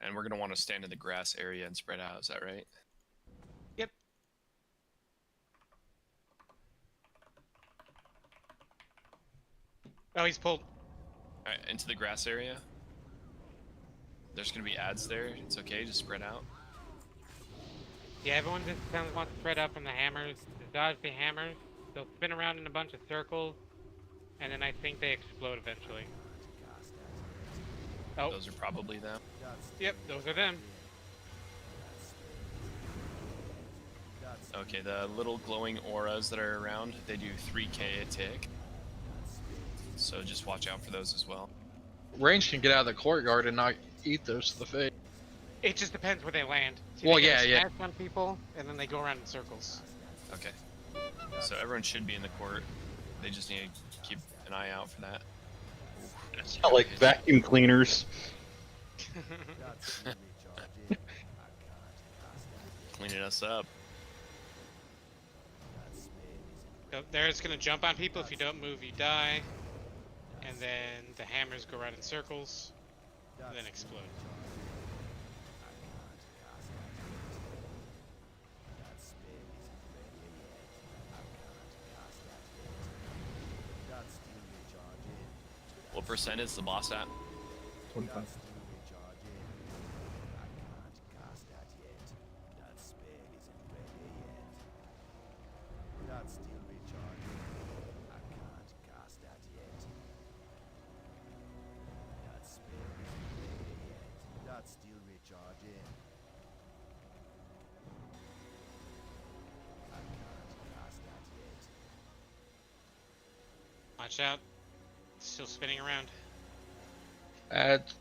And we're going to want to stand in the grass area and spread out, is that right? Yep. Oh, he's pulled. Alright, into the grass area. There's going to be ads there. It's okay, just spread out. Yeah, everyone just kind of wants to spread out from the hammers. To dodge the hammers, they'll spin around in a bunch of circles, and then I think they explode eventually. Oh. Those are probably them. Yep, those are them. Okay, the little glowing auras that are around, they do 3k a tick. So just watch out for those as well. Range can get out of the courtyard and not eat those to the face. It just depends where they land. See, Well, they yeah, yeah. smash on people, and then they go around in circles. Okay. So everyone should be in the court. They just need to keep an eye out for that. It's not like vacuum cleaners. Cleaning us up. So they're just gonna jump on people. If you don't move, you die. And then the hammers go around in circles, and then explode. What percent is the boss at? 25. Watch out. It's still spinning around. Ads.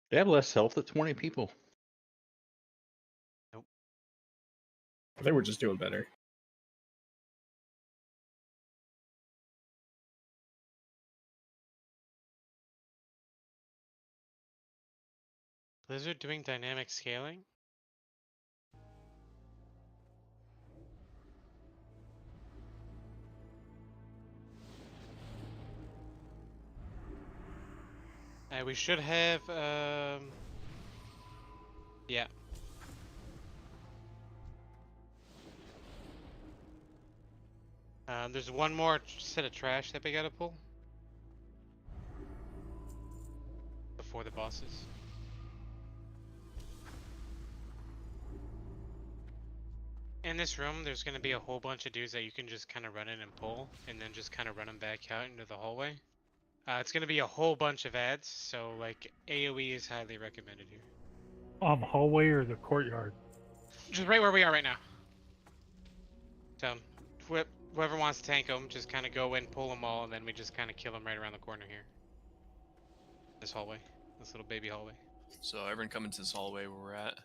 They have less health at 20 people. I think we're just doing better. Blizzard doing dynamic scaling? We should have, yeah. There's one more set of trash that we gotta pull. Before the bosses. In this room, there's gonna be a whole bunch of dudes that you can just kind of run in and pull, and then just kind of run them back out into the hallway. It's gonna be a whole bunch of ads, so like AoE is highly recommended here. Hallway or the courtyard? Just right where we are right now. So, whoever wants to tank them, just kind of go in, pull them all, and then we just kind of kill them right around the corner here. This hallway, this little baby hallway. So everyone come into this hallway where we're at.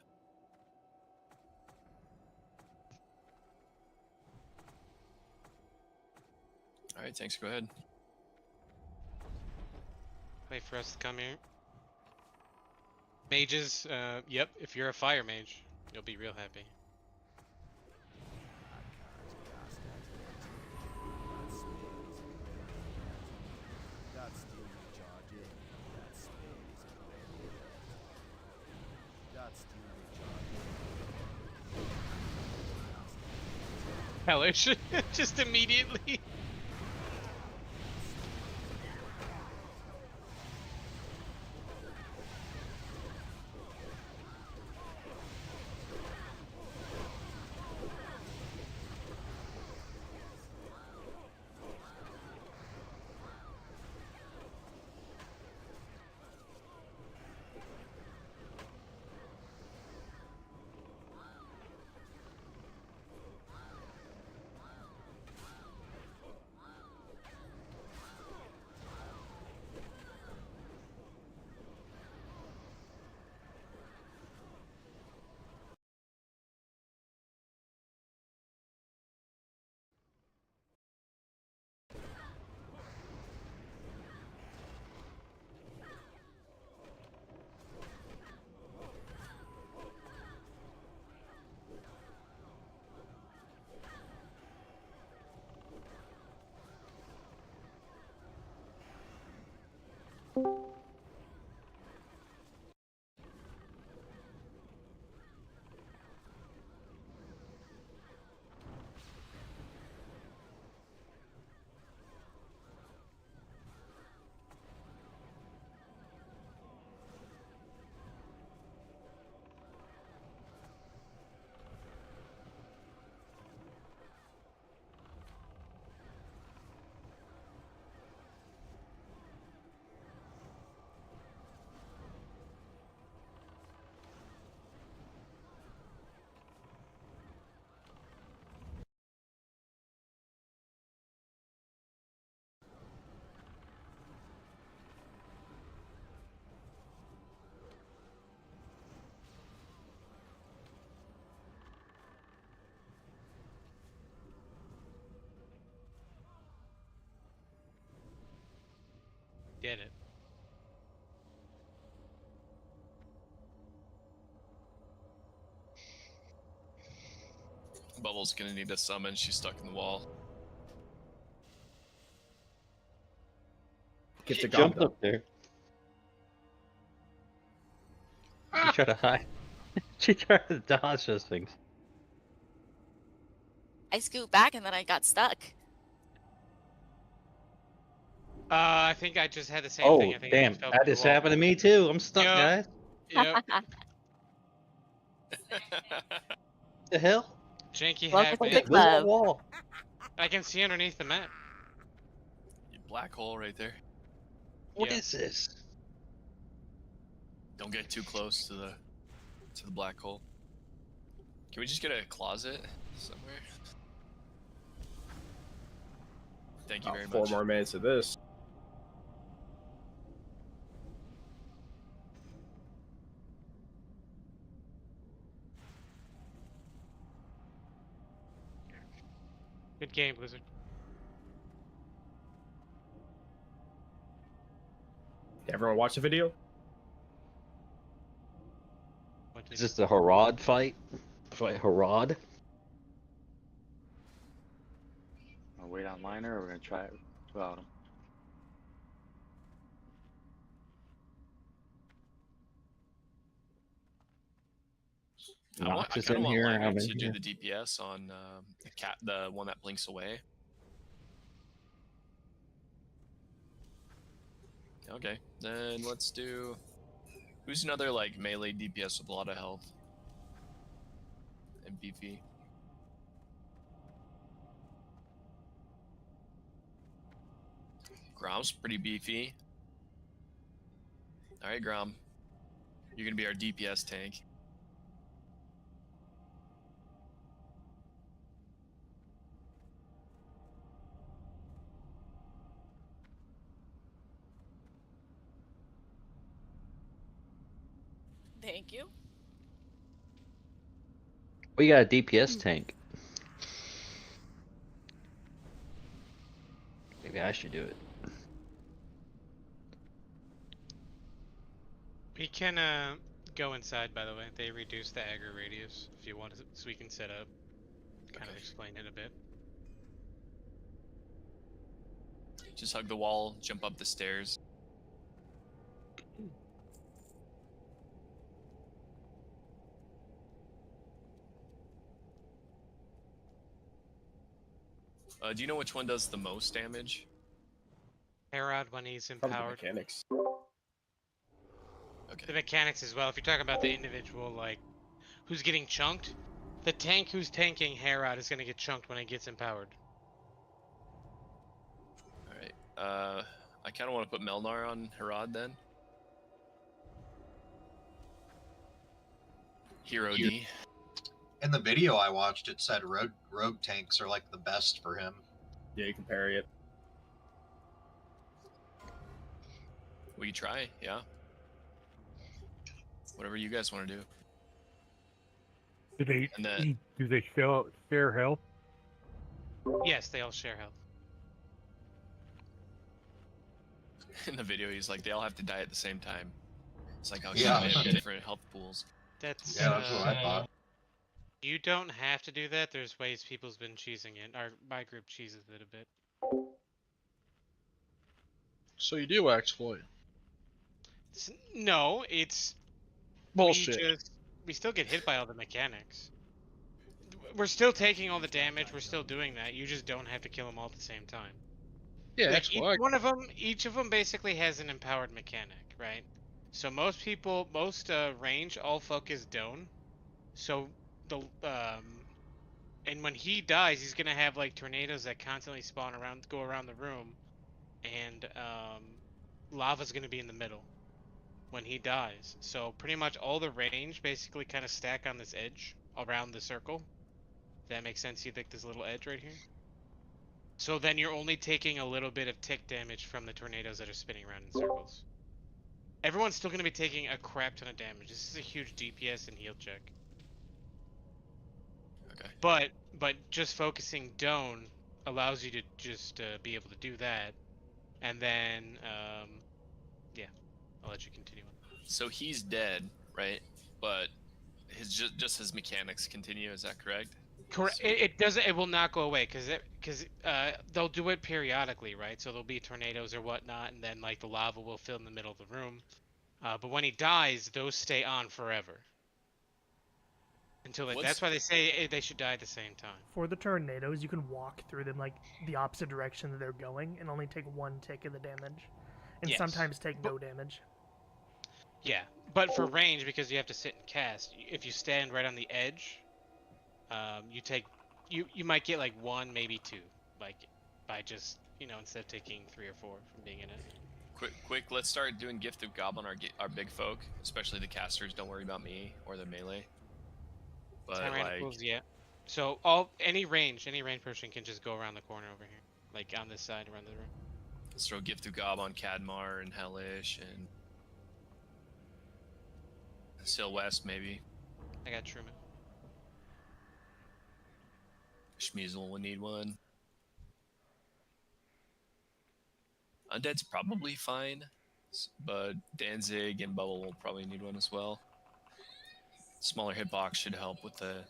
Alright, thanks, go ahead. Wait for us to come here. Mages, yep, if you're a fire mage, you'll be real happy. Hellish, just immediately. get it. Bubble's gonna need a summon. She's stuck in the wall. Get the She gob jumped though. up there. She tried to hide. She tried to dodge those things. I scoot back and then I got stuck. I think I just had the same Oh, thing. I think I damn. just fell That through just the wall. happened to me too. I'm stuck, Yeah. guys. Yep. The hell? Janky Welcome hat, to man. the This club. wall. I can see underneath the map. Black hole right there. What Yeah. is this? Don't get too close to the black hole. Can we just get a closet somewhere? Thank you very 4 much. more minutes of this. Good game, Blizzard. Everyone watch the video? What did Is this the Harad fight? Fight Harad? I'll wait on liner, or we're gonna try it without him. Nox I is kind of in want here. Liner I'm to in do here. the DPS on the one that blinks away. Okay, then let's do. Who's another like melee DPS with a lot of health and beefy? Grom's pretty beefy. All right, Grom, you're gonna be our DPS tank. Thank you. We got a DPS tank. Maybe I should do it. We can go inside, by the way. They reduced the aggro radius if you want to, so we can set up. Kind of explain it a bit. Just hug the wall, jump up the stairs. Do you know which one does the most damage? Herod when he's Probably the empowered. mechanics. Okay. The mechanics as well. If you're talking about the individual, like, who's getting chunked, the tank who's tanking Herod is going to get chunked when he gets empowered. Alright. I kind of want to put Melnar on Herod then. Hero D. In the video I watched, it said rogue tanks are like the best for him. Yeah, you can parry it. We try, yeah. Whatever you guys want to do. Do they And then- share health? Yes, they all share health. In the video, he's like, they all have to die at the same time. It's like how Yeah. they have different health pools. That's Yeah, that's what I thought. You don't have to do that. There's ways people's been cheesing it. My group cheeses it a bit. So you do exploit. No, it's Bullshit. we still get hit by all the mechanics. We're still taking all the damage. We're still doing that. You just don't have to kill them all at the same time. Yeah, Like, exploit. each of them basically has an empowered mechanic, right? So most people, range, all focus Doan. So and when he dies, he's gonna have like tornadoes that constantly go around the room, and lava's gonna be in the middle when he dies. So pretty much all the range basically kind of stack on this edge around the circle. That makes sense. You think this little edge right here? So then you're only taking a little bit of tick damage from the tornadoes that are spinning around in circles. Everyone's still going to be taking a crap ton of damage. This is a huge DPS and heal check. Okay. But just focusing Doan allows you to just be able to do that. And then I'll let you continue. So he's dead, right? But his just his mechanics continue. Is that correct? Correct. So- It doesn't. It will not go away because they'll do it periodically, right? So there'll be tornadoes or whatnot, and then like the lava will fill in the middle of the room. But when he dies, those stay on forever. Until that's why they say they should die at the same time. For the tornadoes, you can walk through them like the opposite direction that they're going and only take one tick of the damage. And Yes. sometimes take no damage. Yeah, but for range, because you have to sit and cast, if you stand right on the edge, you might get like 1, maybe 2, like by just instead of taking 3 or 4 from being in it. Quick, let's start doing Gift of Goblin, our big folk, especially the casters. Don't worry about me or the melee. But Tyrannicals, yeah. So any range person can just go around the corner over here, like on this side around the room. let's throw Gift of Goblin, Cadmar, and Hellish, and Sil West maybe. I got Truman. Schmeasel will need one. Undead's probably fine, but Danzig and Bubble will probably need one as well. Smaller hitbox should help with the,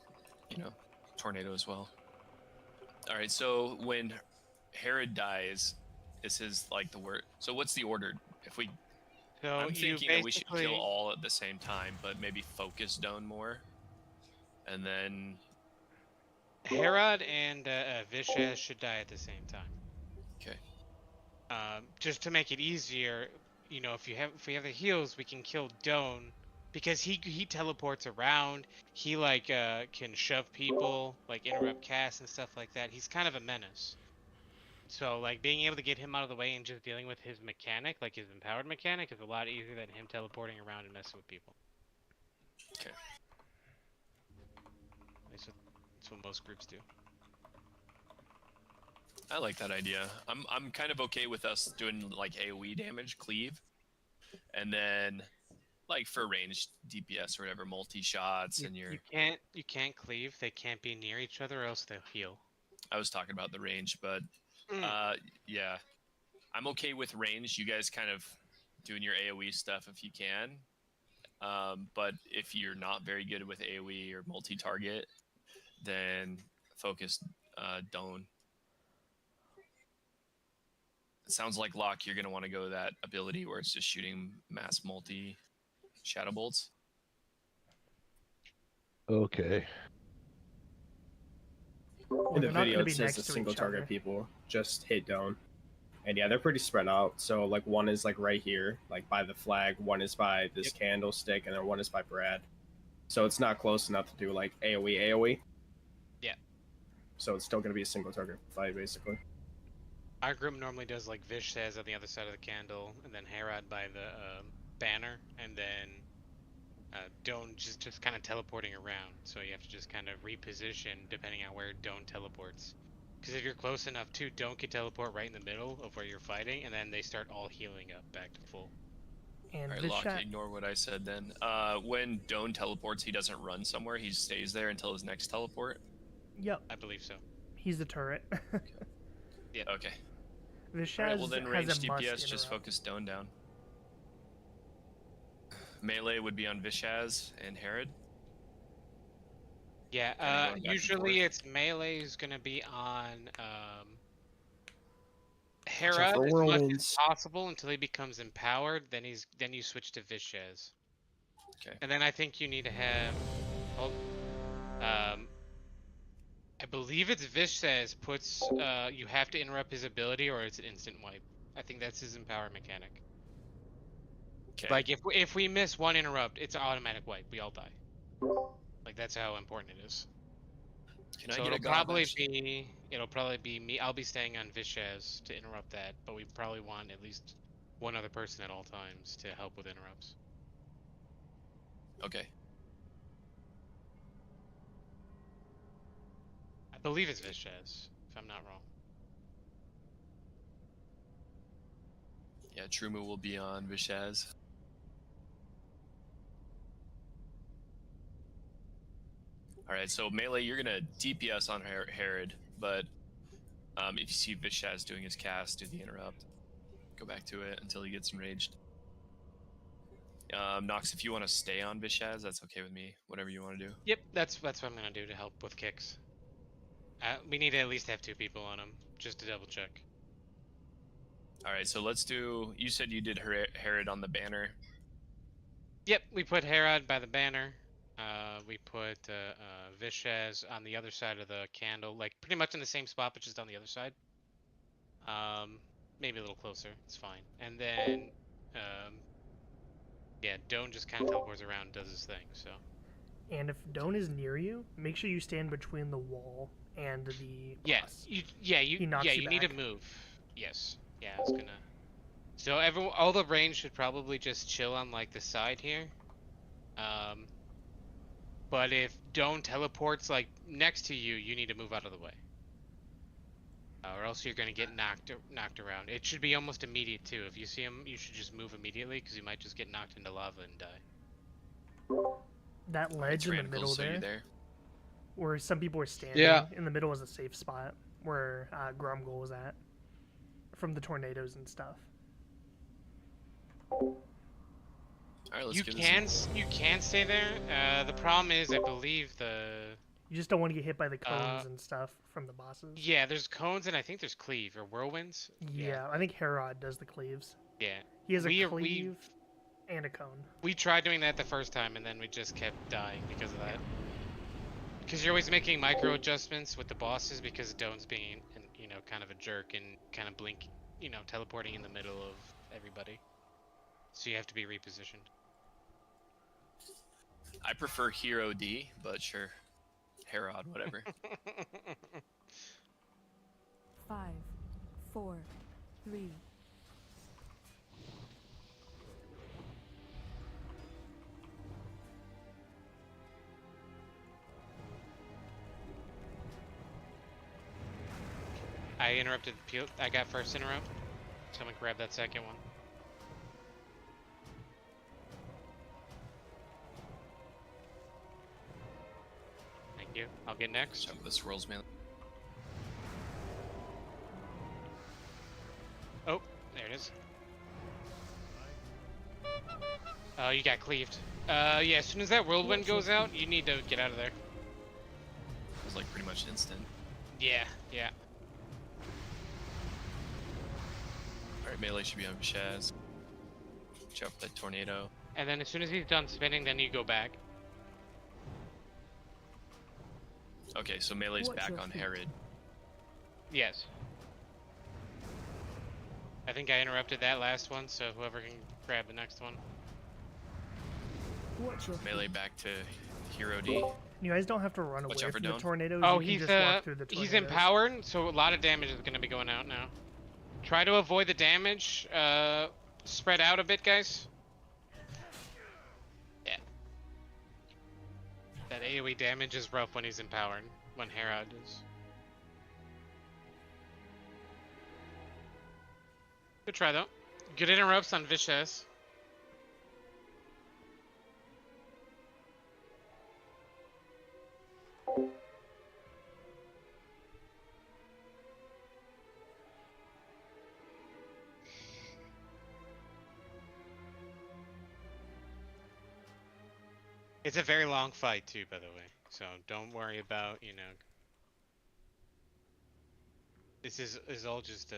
tornado as well. All right, so when Herod dies, this is like the word. So what's the order? So I'm thinking that we should kill basically- all at the same time, but maybe focus Doan more, and then Herod and Vishaz should die at the same time. Okay. Just to make it easier, if we have the heals, we can kill Doan because he teleports around. He can shove people, like interrupt casts and stuff like that. He's kind of a menace. So being able to get him out of the way and just dealing with his mechanic, like his empowered mechanic, is a lot easier than him teleporting around and messing with people. Okay. That's what most groups do. I like that idea. I'm kind of okay with us doing like AoE damage, cleave, and then like for ranged DPS or whatever, multi shots, and You can't cleave. They can't be near each other, or else they'll heal. I was talking about the range, but yeah, I'm okay with range. You guys kind of doing your AoE stuff if you can, but if you're not very good with AoE or multi-target, then focus Doan. It sounds like Locke, you're going to want to go that ability where it's just shooting mass multi shadow bolts. Okay. In the they're not video, gonna it be says next the to single each target other. people just hit down. And yeah, they're pretty spread out. So like one is like right here, like by the flag. One is by this candlestick, and then one is by Brad. So it's not close enough to do like AoE. Yeah. So it's still gonna be a single target fight basically. Our group normally does like Vish says on the other side of the candle, and then Herod by the banner, and then Doan just kind of teleporting around. So you have to just kind of reposition depending on where Doan teleports. Because if you're close enough to, Doan can teleport right in the middle of where you're fighting, and then they start all healing up back to full. And All right, this Locke, shot, ignore what I said then. When Doan teleports, he doesn't run somewhere. He stays there until his next teleport. yep, I believe so. he's the turret. Yeah. Okay. Vishaz All right, well then has range a must DPS, just interrupt. focus Doan down. Melee would be on Vishaz and Herod. Yeah, Kinda going back and usually forth. it's melee is gonna be on out Herod for as much as whirlwinds. possible until he becomes empowered. Then you switch to Vishaz. Okay. And then I think you need to have, I believe it's Vishaz puts you have to interrupt his ability or it's an instant wipe. I think that's his empower mechanic. Okay. Like if we miss one interrupt, it's an automatic wipe. We all die. Like that's how important it is. Can I So get a it'll probably be me. I'll be staying on Vishaz to interrupt that, but we probably want at least one other person at all times to help with interrupts. Okay. I believe it's Vishaz, if I'm not wrong. Yeah, Trumu will be on Vishaz. Alright, so melee, you're gonna DPS on Herod, but if you see Vishaz doing his cast, do the interrupt. Go back to it until he gets enraged. Nox, if you want to stay on Vishaz, that's okay with me. Whatever you want to do. Yep, that's what I'm gonna do to help with kicks. We need to at least have 2 people on him, just to double check. All right, so let's do. You said you did Herod on the banner. Yep, we put Herod by the banner. We put Vishaz on the other side of the candle, like pretty much in the same spot, but just on the other side. Maybe a little closer. It's fine. And then, yeah, Doan just kind of teleports around and does his thing. So. And if Doan is near you, make sure you stand between the wall and the Yeah, boss. you He knocks you need to back. move. Yes. Yeah, I was gonna. So all the range should probably just chill on like the side here. But if Doan teleports like next to you, you need to move out of the way. Or else you're gonna get knocked around. It should be almost immediate too. If you see him, you should just move immediately because you might just get knocked into lava and die. That ledge in the middle so you there, where some people were standing, Yeah. in the middle is a safe spot where Grumgle was at, from the tornadoes and stuff. All right, let's You give can stay there. The problem is, I believe You just don't want to get hit by the cones and stuff from the bosses. yeah, there's cones and I think there's cleave or whirlwinds. Yeah, I think Herod does the cleaves. Yeah. He has a We- cleave and a cone. We tried doing that the first time and then we just kept dying because of that. Because you're always making micro adjustments with the bosses because Doan's being, kind of a jerk and kind of teleporting in the middle of everybody. So you have to be repositioned. I prefer Hero D, but sure. Herod, whatever. 5, 4, 3. I interrupted. I got first interrupt. Someone grab that second one. Thank you. I'll get next. Jump this rolls, man. Oh, there it is. Oh, you got cleaved. Yeah, as soon as that whirlwind goes out, you need to get out of there. It was like pretty much instant. Yeah, yeah. Alright, melee should be on Vishaz. Jump the tornado. And then as soon as he's done spinning, then you go back. Okay, so melee's Watch back your on feet. Herod. Yes. I think I interrupted that last one, so whoever can grab the next one. Watch your Melee back to Hero D. You guys don't have to run away Watch out for from the Doan. tornadoes. Oh, you can he's just walk through the he's tornadoes. empowered, so a lot of damage is gonna be going out now. Try to avoid the damage. Spread out a bit, guys. Yeah. That AoE damage is rough when he's empowered. When Herod is. Good try though. Good interrupts on Vicious. It's a very long fight too, by the way. So don't worry about, this is all just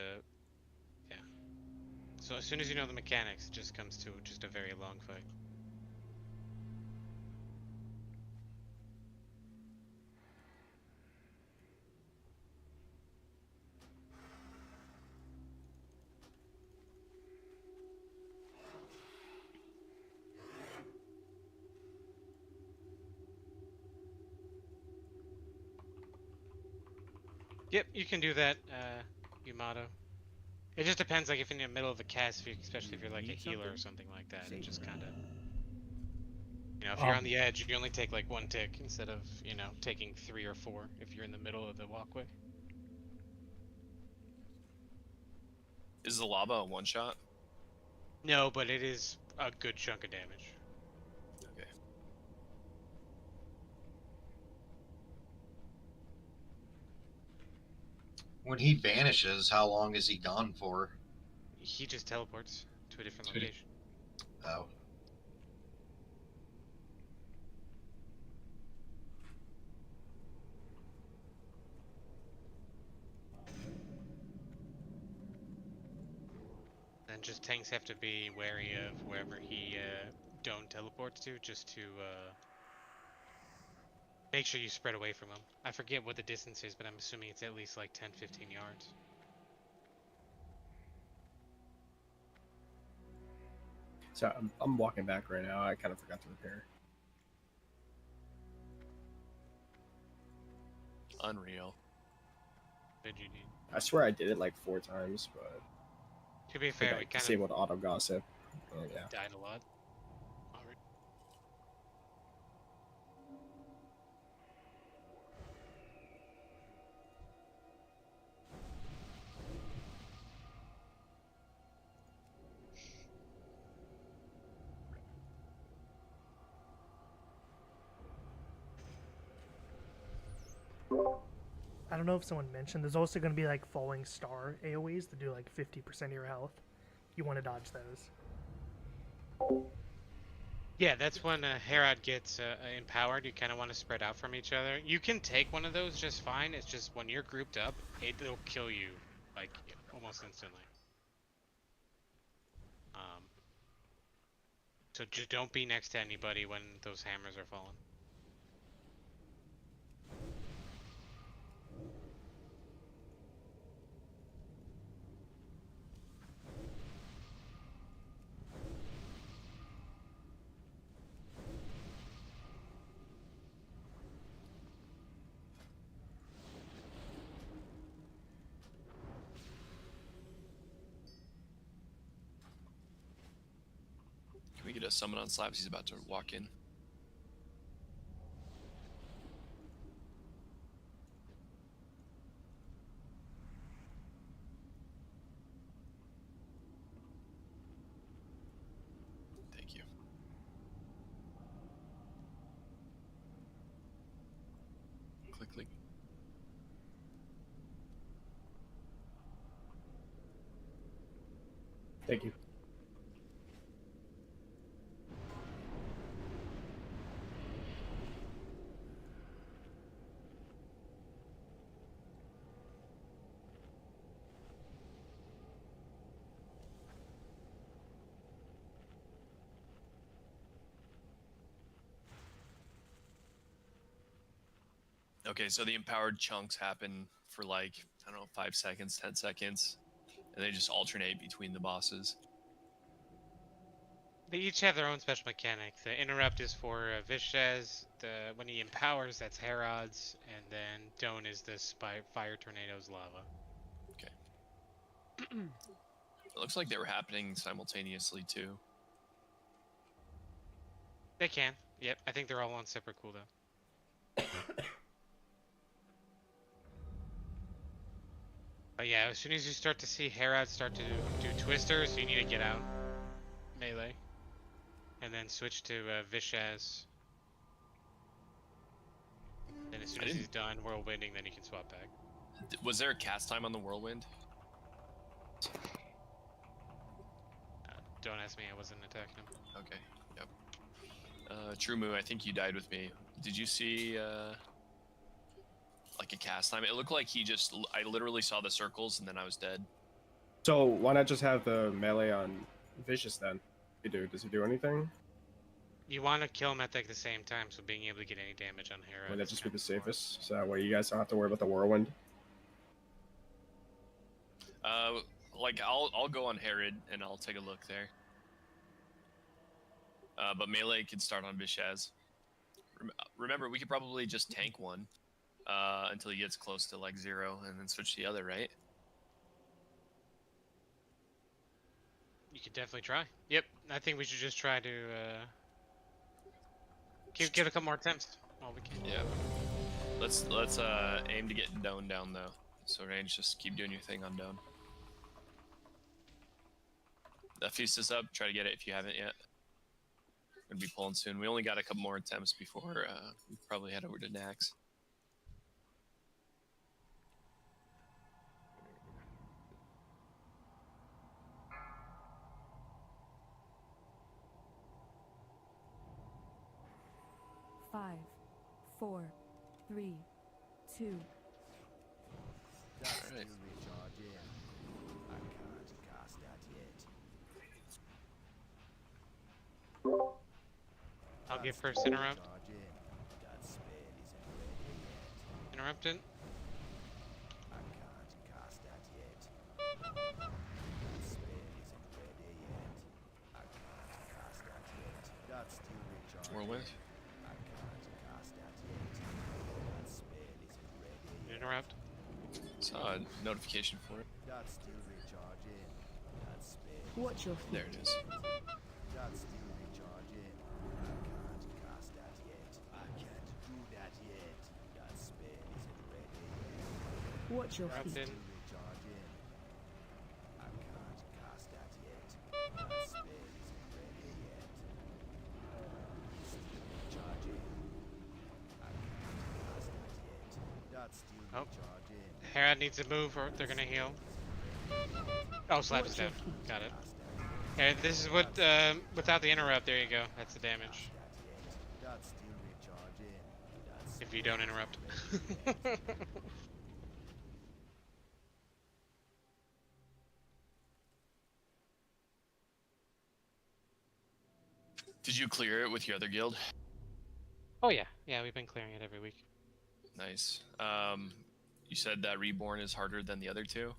yeah. So as soon as you know the mechanics, it just comes to just a very long fight. Yep, you can do that, Yamato. It just depends, like, if you're in the middle of a cast, especially if you're like a healer or something like that. It just kind of, if you're on the edge, you only take like 1 tick instead of, taking 3 or 4 if you're in the middle of the walkway. Is the lava a one shot? No, but it is a good chunk of damage. Okay. When he vanishes, how long is he gone for? He just teleports to a different location. Oh. Then just tanks have to be wary of wherever he don't teleports to, just to make sure you spread away from him. I forget what the distance is, but I'm assuming it's at least like 10-15 yards. So I'm walking back right now. I kind of forgot to repair. Unreal. Did you need? I swear I did it like 4 times, but To be I think fair, I we kind disabled auto gossip. Yeah. of died a lot. Already. I don't know if someone mentioned, there's also going to be like falling star AoEs that do like 50% of your health. You want to dodge those. Yeah, that's when Herod gets empowered. You kind of want to spread out from each other. You can take one of those just fine. It's just when you're grouped up, it'll kill you like almost instantly. So just don't be next to anybody when those hammers are falling. Can we get a summon on Slabs? He's about to walk in. Thank you. Click, click. Thank you. Okay, so the empowered chunks happen for like, I don't know, 5 seconds, 10 seconds, and they just alternate between the bosses. They each have their own special mechanic. The interrupt is for Vishez. When he empowers, that's Herod's, and then Doan is the fire tornado's lava. Okay. It looks like they were happening simultaneously too. They can. Yep, I think they're all on separate cooldown. But yeah, as soon as you start to see Herod start to do twisters, you need to get out melee, and then switch to Vishez. Then as soon as he's done whirlwinding, then you can swap back. Was there a cast time on the whirlwind? Don't ask me, I wasn't attacking him. Okay, yep. True Moo, I think you died with me. Did you see like a cast time? It looked like I literally saw the circles and then I was dead. So why not just have the melee on Vicious then? Does he do anything? You want to kill him at like the same time, so being able to get any damage on Herod. Would that just be the safest? So that way you guys don't have to worry about the whirlwind. Like I'll go on Herod and I'll take a look there. But melee could start on Vishaz. Remember, we could probably just tank one until he gets close to like 0, and then switch to the other, right? You could definitely try. Yep, I think we should just try to give it a couple more attempts. All we can. Yeah. Let's aim to get Doan down though. So range, just keep doing your thing on Doan. That feast is up. Try to get it if you haven't yet. We're gonna be pulling soon. We only got a couple more attempts before we probably head over to Nax. Five, 4, 3, 2. Alright. I'll give first interrupt. Interrupted. Whirlwind. Interrupt. Saw a notification for it. Watch your feet. There it is. Watch your feet. Interrupted. Oh. Herod needs to move or they're gonna heal. Oh, slap is down. Got it. Hey, this is what, without the interrupt, there you go. That's the damage. If you don't interrupt. Did you clear it with your other guild? Oh yeah, yeah, we've been clearing it every week. Nice. You said that Reborn is harder than the other two?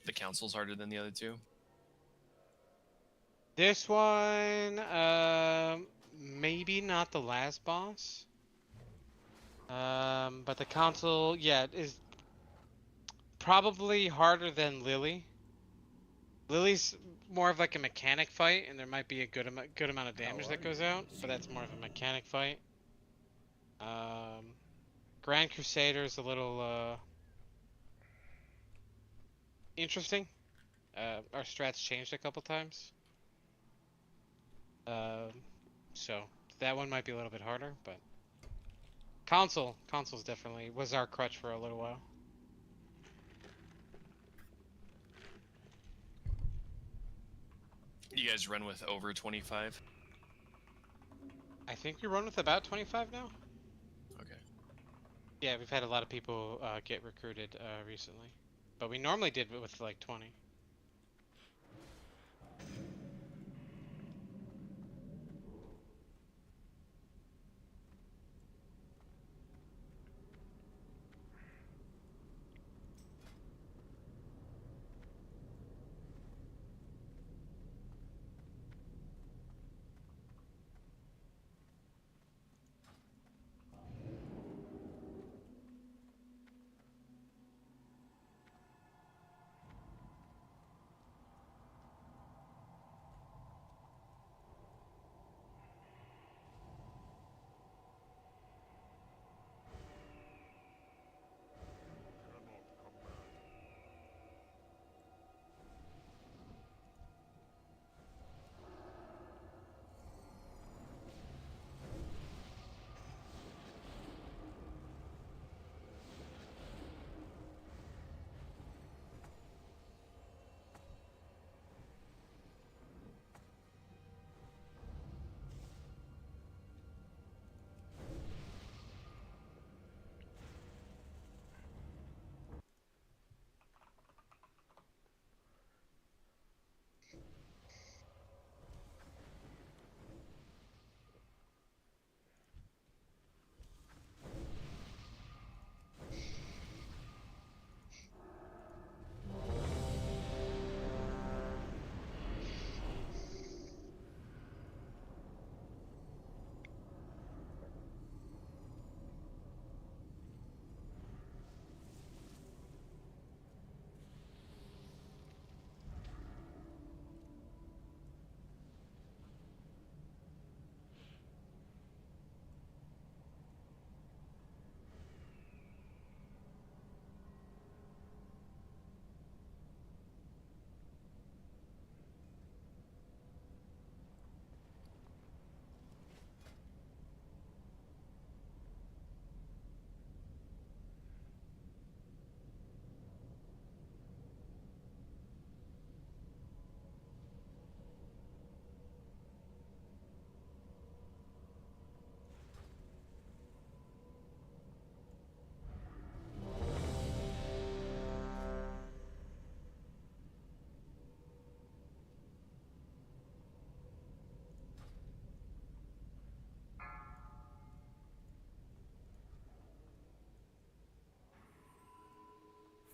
The Council's harder than the other two? This one, maybe not the last boss. But the Council, yeah, is probably harder than Lily. Lily's more of like a mechanic fight, and there might be a good amount of damage that goes out, but that's more of a mechanic fight. Grand Crusader is a little interesting. Our strats changed a couple times, so that one might be a little bit harder. But console's definitely was our crutch for a little while. You guys run with over 25? I think we run with about 25 now. Okay. Yeah, we've had a lot of people get recruited recently, but we normally did it with like 20.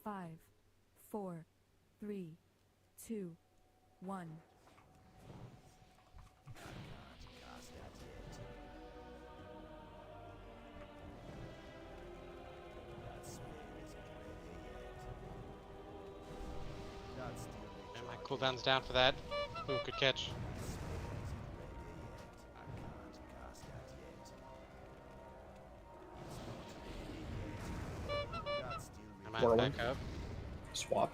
5, 4, 3, 2, 1. And my cooldown's down for that. Ooh, good catch. Am I Whirlwind. back up? Swap.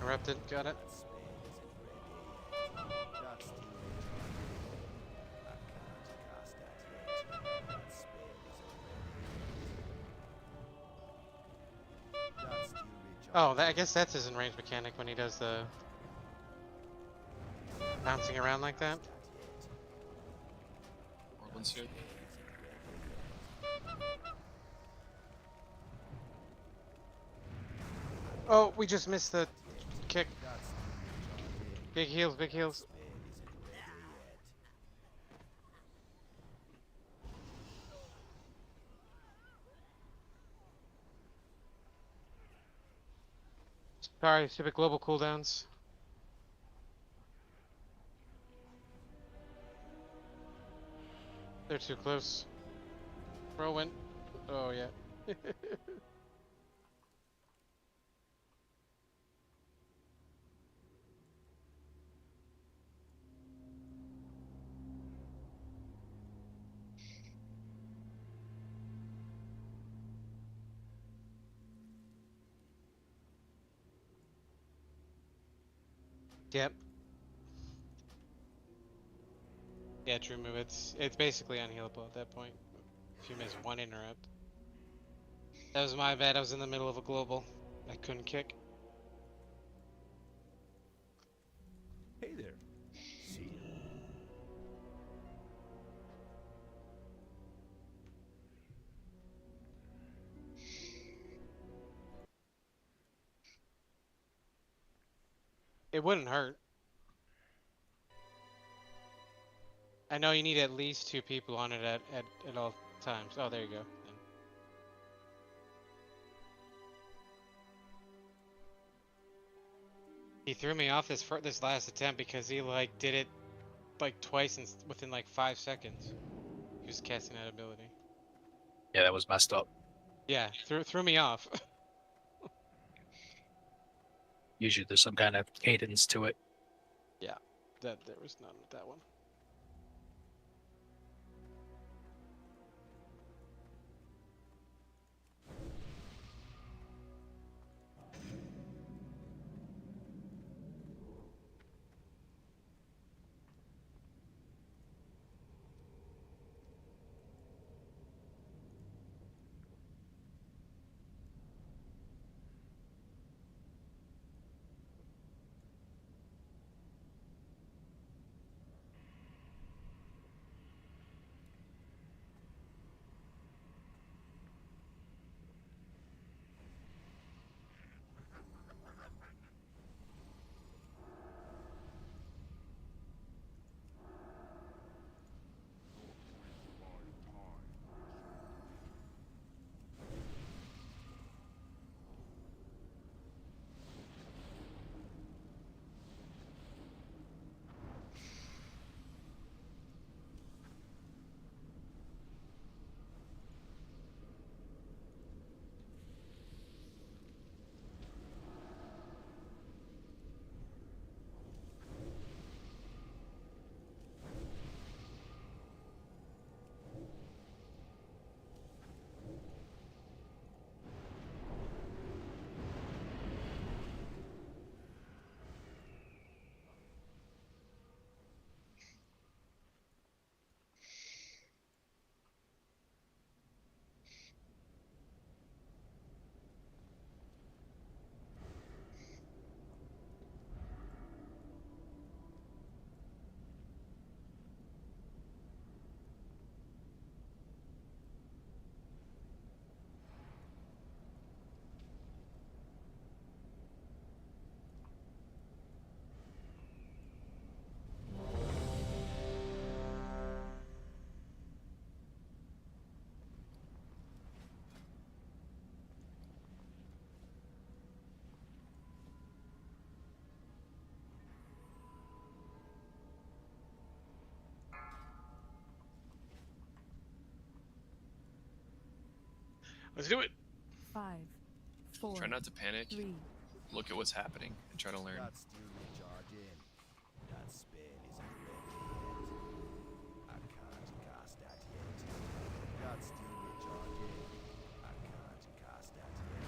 Erupted, got it. Oh, I guess that's his enraged mechanic when he does the bouncing around like that. Whirlwind's here. Oh, we just missed the kick. Big heals, big heals. Sorry, stupid global cooldowns. They're too close. Whirlwind. Oh yeah. Yep. Yeah, true move. It's basically unhealable at that point. If you miss one interrupt. That was my bad. I was in the middle of a global. I couldn't kick. Hey there. See ya. It wouldn't hurt. I know you need at least 2 people on it at all times. Oh, there you go. Then. He threw me off this last attempt because he like did it like twice within like 5 seconds. He was casting that ability. Yeah, that was messed up. Yeah, threw me off. Usually there's some kind of cadence to it. Yeah, there was none with that one. Let's do it. 5, 4, Try not to panic. 3, Look at what's happening and try to learn. That still recharging. That spell isn't ready yet. I can't cast that yet. That still recharging. I can't cast that yet.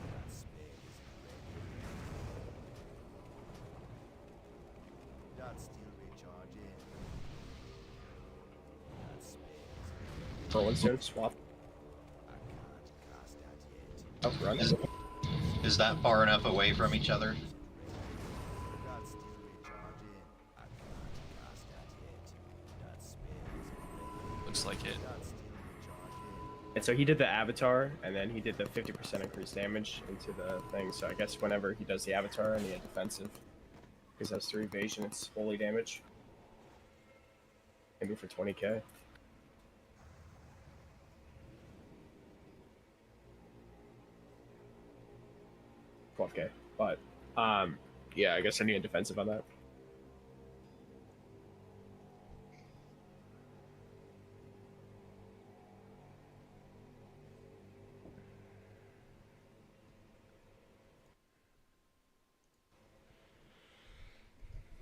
That spell isn't ready yet. That still recharging. That spell isn't ready. Rolling soon. Swap. I can't cast that yet. Oh, run. Is that far enough away from each other? That's still recharging. I can't cast that yet. That spell isn't ready. Looks like it. That's still recharging. And so he did the avatar, and then he did the 50% increased damage into the thing. So I guess whenever he does the avatar and he had defensive, because that's 3 evasion, it's fully damage. Maybe for 20k. 12k. But yeah, I guess I need a defensive on that.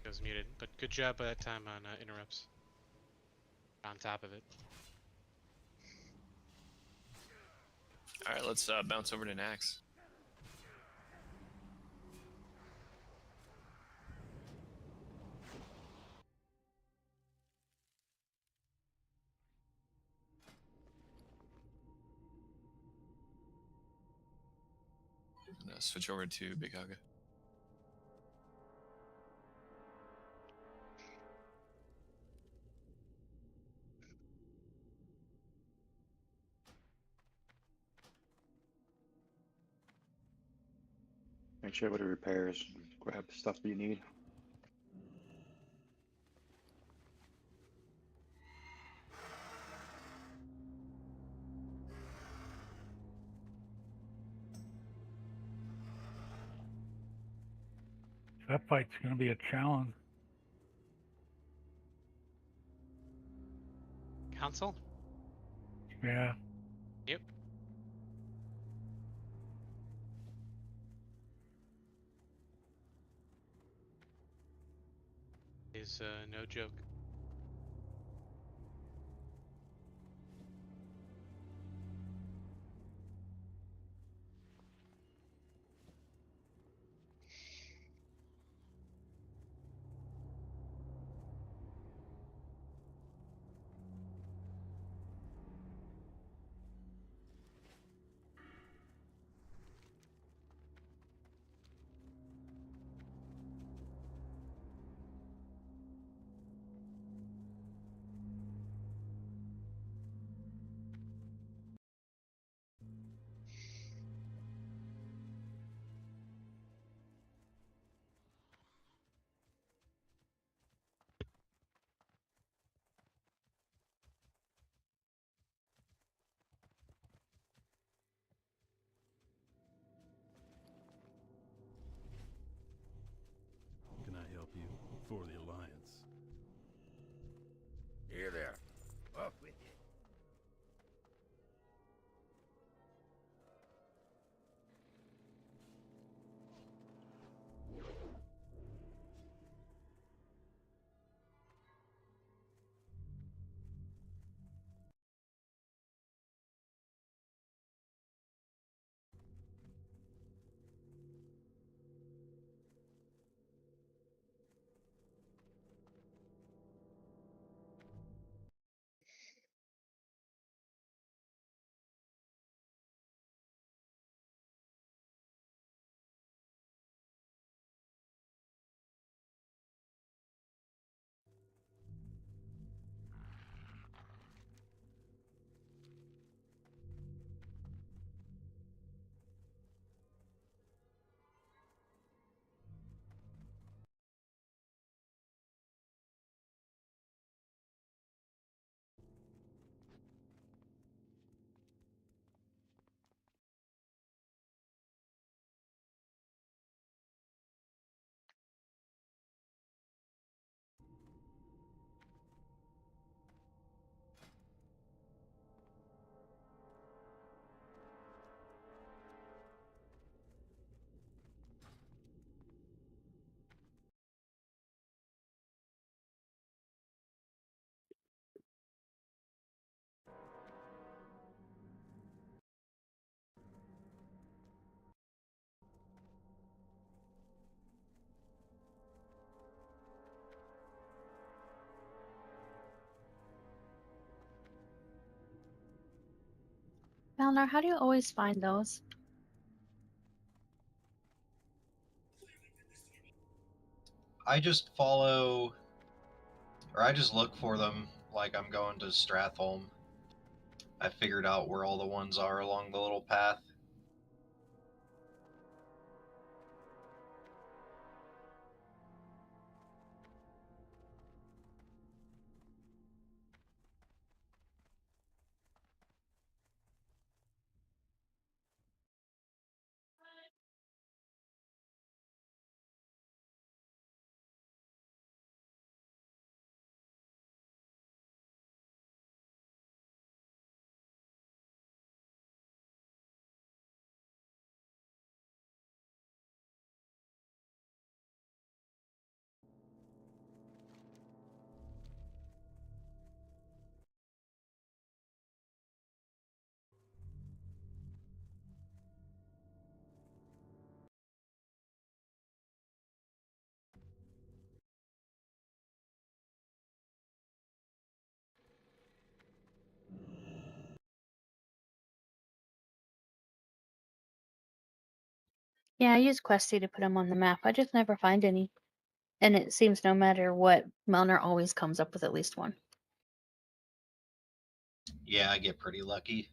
It was muted, but good job by that time on interrupts. On top of it. All right, let's bounce over to Nax. Switch over to Big Haga. Make sure everybody repairs. Grab stuff that you need. That fight's going to be a challenge. Council? Yeah. Yep. Is no joke. Malnar, how do you always find those? I just follow, or I just look for them like I'm going to Stratholme. I figured out where all the ones are along the little path. Yeah, I use Questy to put them on the map. I just never find any. And it seems no matter what, Melner always comes up with at least one. Yeah, I get pretty lucky.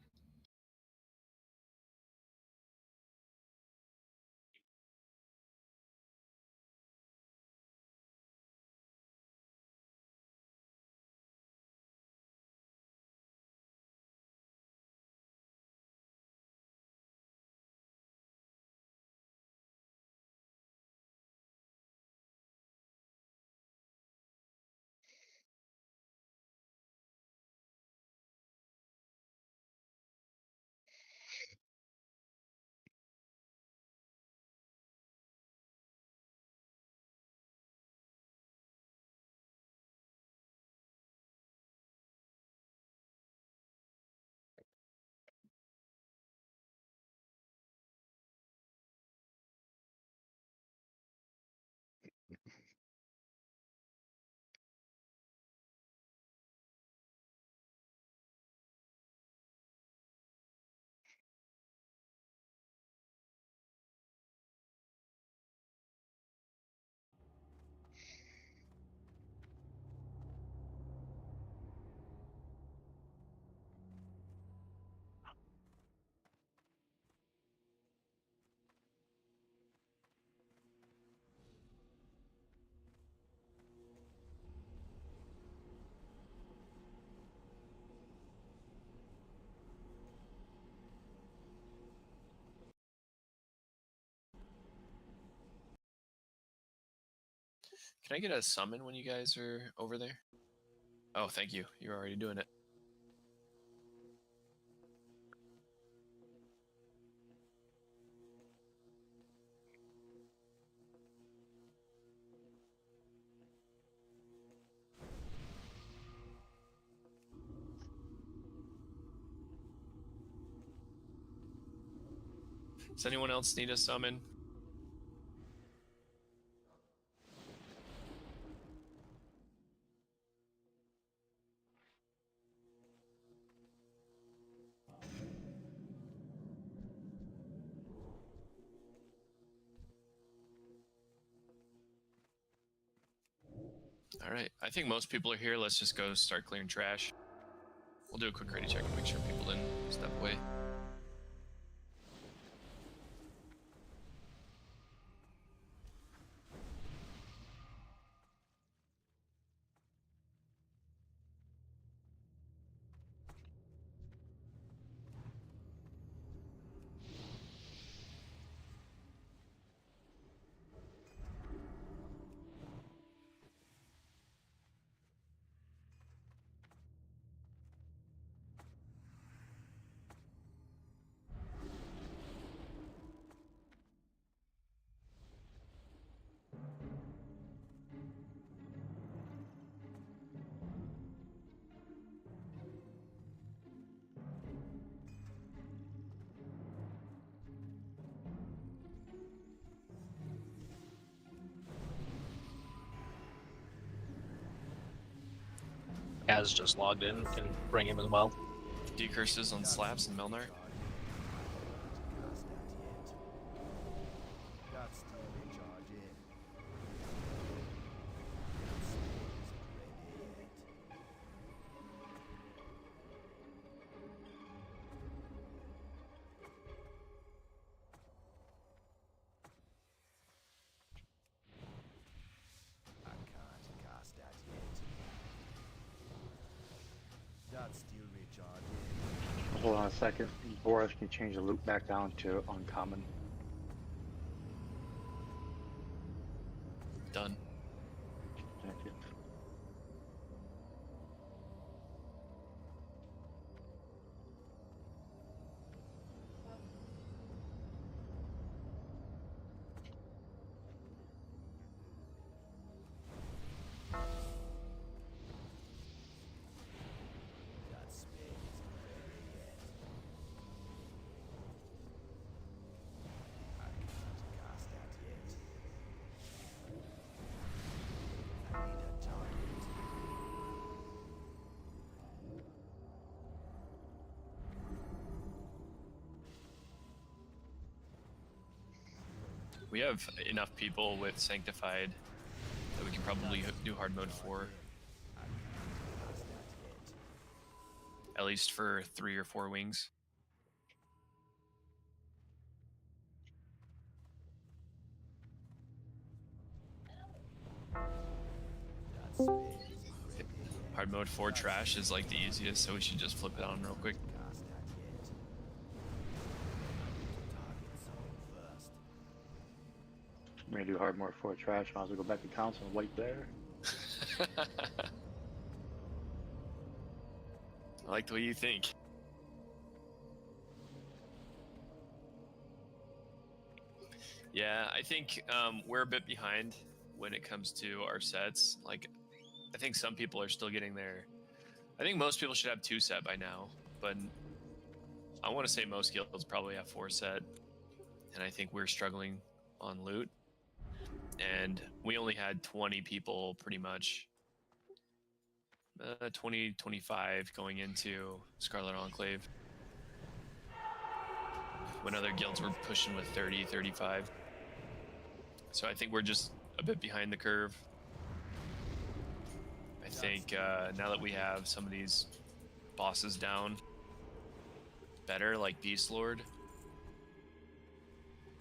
Can I get a summon when you guys are over there? Oh, thank you. You're already doing it. Does anyone else need a summon? All right. I think most people are here. Let's just go start clearing trash. We'll do a quick ready check and make sure people didn't step away. Has just logged in, can bring him as well. Decurses on slabs and Melnar. Hold on a second. Boris can change the loop back down to uncommon. Done. Thank you. We have enough people with Sanctified that we can probably do hard mode 4. At least for 3 or 4 wings. Hard mode 4 trash is like the easiest, so we should just flip it on real quick. I'm gonna do hard mode 4 trash. Might as well go back to council and wait there. I like the way you think. Yeah, I think we're a bit behind when it comes to our sets. Like, I think some people are still getting there. I think most people should have 2 set by now, but I want to say most guilds probably have 4 set, and I think we're struggling on loot. And we only had 20 people pretty much. 20, 25 going into Scarlet Enclave. When other guilds were pushing with 30, 35. So I think we're just a bit behind the curve. I think now that we have some of these bosses down better, like Beast Lord,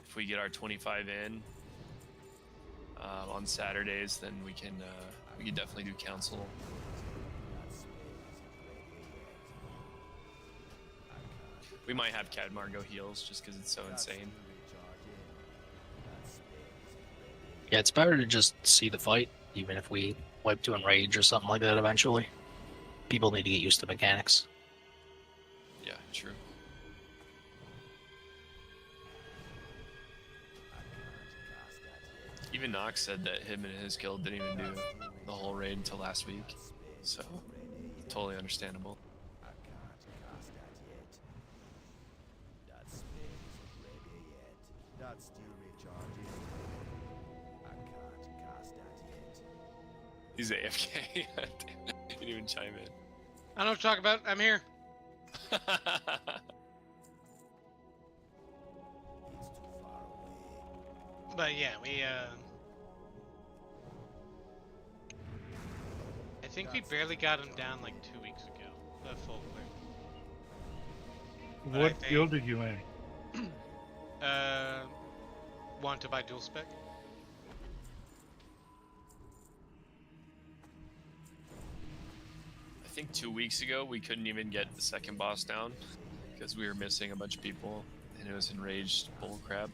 if we get our 25 in on Saturdays, then we can definitely do council. We might have Cadmar go heals just because it's so insane. Yeah, it's better to just see the fight, even if we wipe to enrage or something like that eventually. People need to get used to mechanics. Yeah, true. Even Nox said that him and his guild didn't even do the whole raid until last week. So, totally understandable. That's still recharging. I can't cast that yet. He's AFK. He didn't even chime in. I don't know what to talk about. I'm here. It's too far away. But yeah, we I think we barely got him down like 2 weeks ago. The full clear. But I What think- guild did you in? Want to buy dual spec? I think 2 weeks ago we couldn't even get the second boss down because we were missing a bunch of people and it was enraged bullcrap.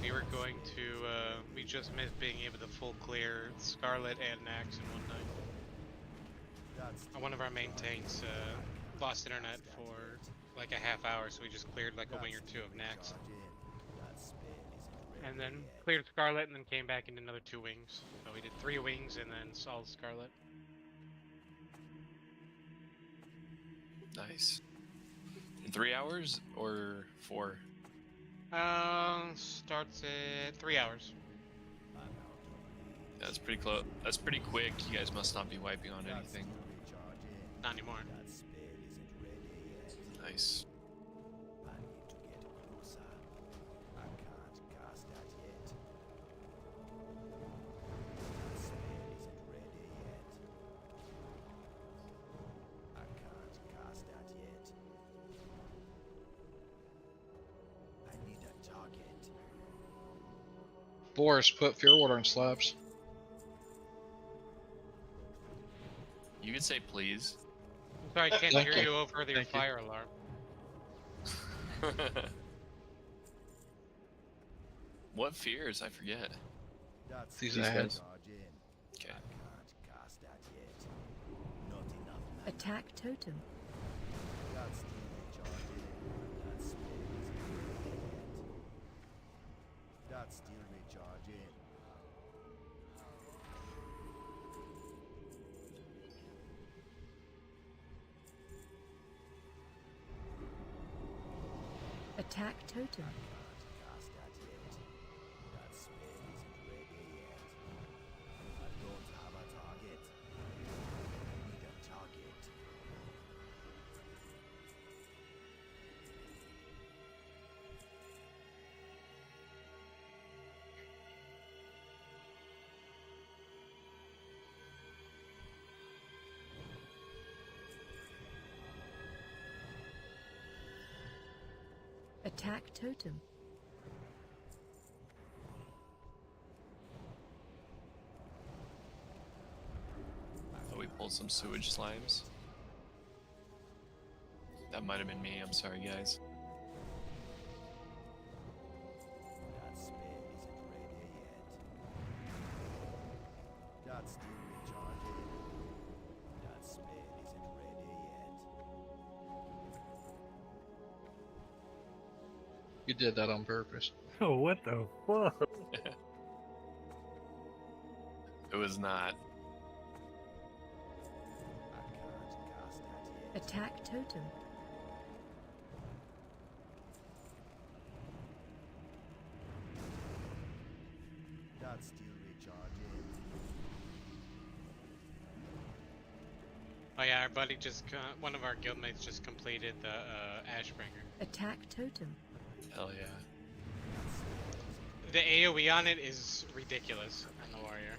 We were going to, we just missed being able to full clear Scarlet and Nax in one night. One of our main tanks lost internet for like a half hour, so we just cleared like a wing or 2 of Nax. And then cleared Scarlet and then came back into another 2 wings. So we did 3 wings and then solved Scarlet. Nice. In 3 hours or 4? Starts at 3 hours. That's pretty close. That's pretty quick. You guys must not be wiping on anything. Not anymore. Nice. I need to get closer. I can't cast that yet. That spell isn't ready yet. I can't cast that yet. I need a target. Boris, put Fear Water in slabs. You could say please. Sorry, I can't Thank hear you. you over your Thank you. fire alarm. What fears? I forget. That's These These ads. guys. Okay. I can't cast that yet. Not enough mana. Attack totem. God still recharge in. That spell isn't ready yet. That still recharge in. Attack totem. Can't cast that yet. That spell isn't ready yet. I don't have a target. Need a target. Attack totem. I thought we pulled some sewage slimes. That might have been me. I'm sorry, guys. That spell isn't ready yet. That's still recharging. That spell isn't ready yet. You did that on purpose. Oh, what the fuck? It was not. I can't cast that yet. Attack totem. That's still recharging. Oh yeah, our buddy one of our guildmates just completed the Ashbringer. Attack totem. Hell yeah. The AoE on it is ridiculous on the warrior.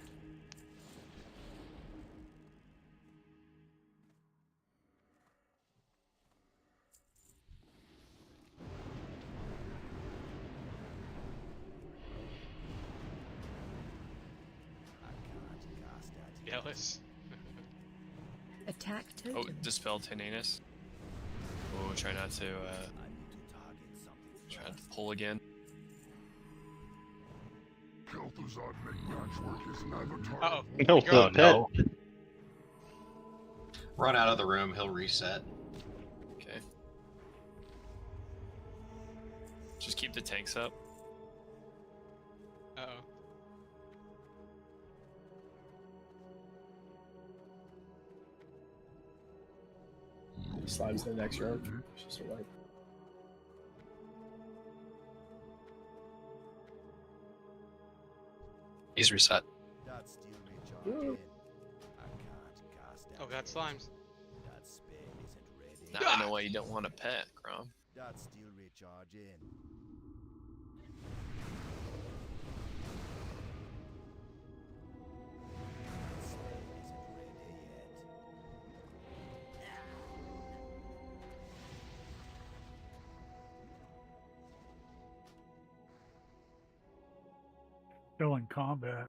I can't cast that yet. Jealous. Attack Oh, totem. dispel Tenanis. Oh, try not to I need to target something try not first. to pull again. Kel'Thuzad make matchwork is an avatar. Uh-oh. No, Go. the pet. Run out of the room, he'll reset. Okay. Just keep the tanks up. Uh-oh. Slimes in the next room. It's just a wipe. He's reset. That's still recharging. I can't cast that Oh, got yet. slimes. That spell isn't ready. Now I know why you don't want a pet, Grom. That's still recharging. That spell isn't ready yet. Still in combat.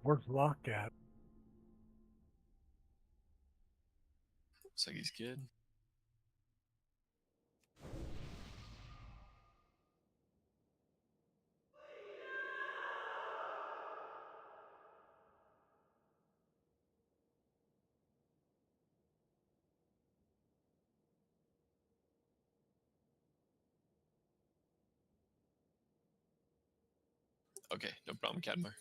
Where's Locke at? Looks like he's good. Okay, no problem, Cadmar.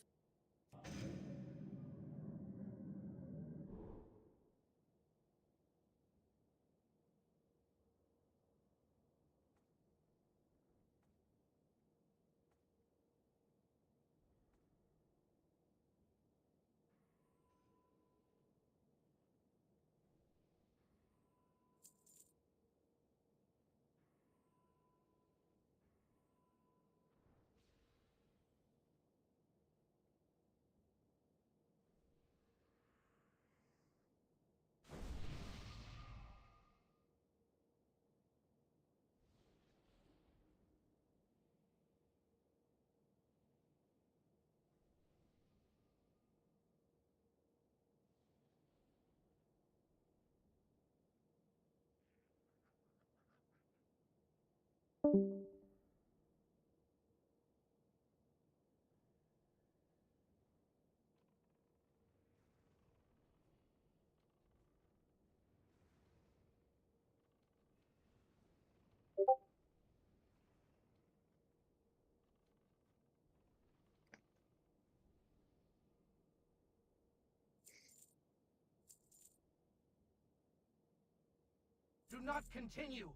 Do not continue.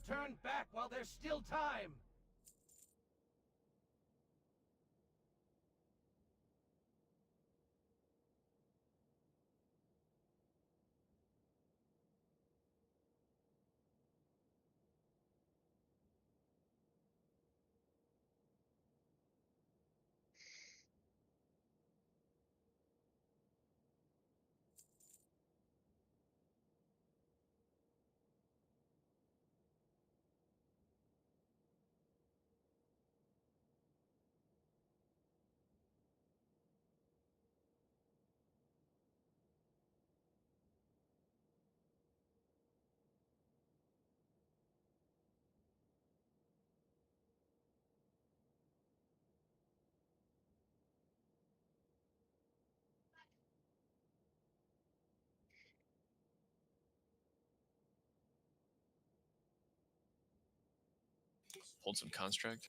Turn back while there's still time. Hold some construct.